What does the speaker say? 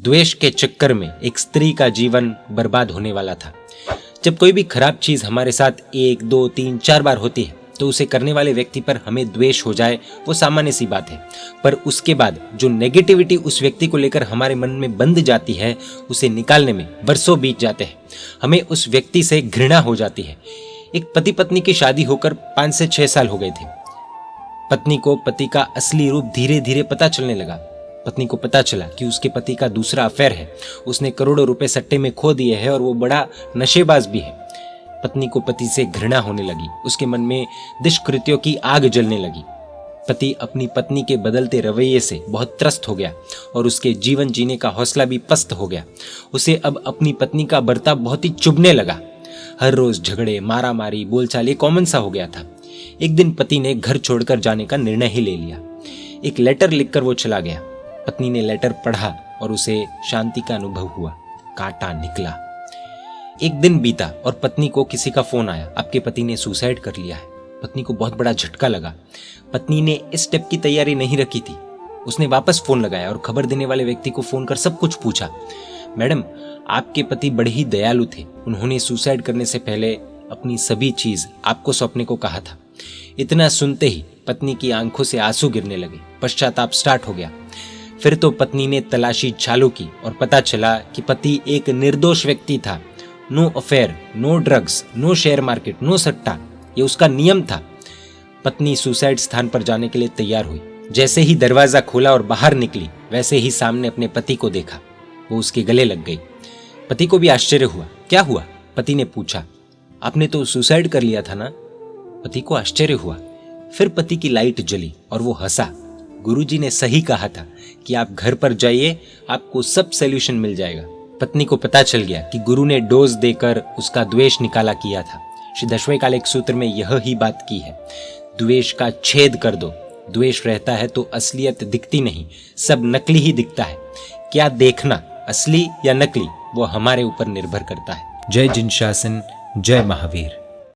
द्वेष के चक्कर में एक स्त्री का जीवन बर्बाद होने वाला था। जब कोई भी खराब चीज हमारे साथ 1, 2, 3, 4 बार होती है तो उसे करने वाले व्यक्ति पर हमें द्वेष हो जाए वो सामान्य सी बात है, पर उसके बाद जो नेगेटिविटी उस व्यक्ति को लेकर हमारे मन में बंध जाती है उसे निकालने में वर्षों बीत जाते हैं। हमें उस व्यक्ति से घृणा हो जाती है। एक पति पत्नी की शादी होकर 5 से 6 साल हो गए थे। पत्नी को पति का असली रूप धीरे धीरे पता चलने लगा। पत्नी को पता चला कि उसके पति का दूसरा अफेयर है, उसने करोड़ों रुपए सट्टे में खो दिए हैं और वो बड़ा नशेबाज भी है। पत्नी को पति से घृणा होने लगी, उसके मन में दुष्कृत्यों की आग जलने लगी। पति अपनी पत्नी के बदलते रवैये से बहुत त्रस्त हो गया और उसके जीवन जीने का हौसला भी पस्त हो गया। उसे अब अपनी पत्नी का बर्ताव बहुत ही चुभने लगा। हर रोज झगड़े, मारामारी, बोलचाल ये कॉमन सा हो गया था। एक दिन पति ने घर छोड़कर जाने का निर्णय ही ले लिया। एक लेटर लिखकर वो चला गया। पत्नी ने लेटर पढ़ा और उसे शांति का अनुभव हुआ। कांटा निकला। एक दिन बीता और पत्नी को किसी का फोन आया, आपके पति ने सुसाइड कर लिया है। पत्नी को बहुत बड़ा झटका लगा। पत्नी ने इस स्टेप की तैयारी नहीं रखी थी। उसने वापस फोन लगाया और खबर देने वाले व्यक्ति को फोन कर सब कुछ पूछा। मैडम, आपके पति बड़े ही दयालु थे, उन्होंने सुसाइड करने से पहले अपनी सभी चीज आपको सौंपने को कहा था। इतना सुनते ही पत्नी की आंखों से आंसू गिरने लगे। पश्चाताप स्टार्ट हो गया। फिर तो पत्नी ने तलाशी चालू की और पता चला कि पति एक निर्दोष व्यक्ति था। No affair, no drugs, no share market, no सट्टा, ये उसका नियम था। पत्नी सुसाइड स्थान पर जाने के लिए तैयार हुई। जैसे ही दरवाजा खोला और बाहर निकली, वैसे ही सामने अपने पति को देखा। वो उसके गले लग गई। पति को भी आश्चर्य हुआ। क्या हुआ? पति ने पूछा। आपने तो सुसाइड कर लिया था ना? पति को आश्चर्य हुआ। फिर पति की लाइट जली और वो हंसा। गुरुजी ने सही कहा था कि आप घर पर जाइए, आपको सब सॉल्यूशन मिल जाएगा। पत्नी को पता चल गया कि गुरु ने डोज देकर उसका द्वेष निकाला किया था। श्री दशवैकालिक सूत्र में यह ही बात की है, द्वेष का छेद कर दो। द्वेष रहता है तो असलियत दिखती नहीं, सब नकली ही दिखता है। क्या देखना, असली या नकली, वो हमारे ऊपर निर्भर करता है। जय जिनशासन, जय महावीर।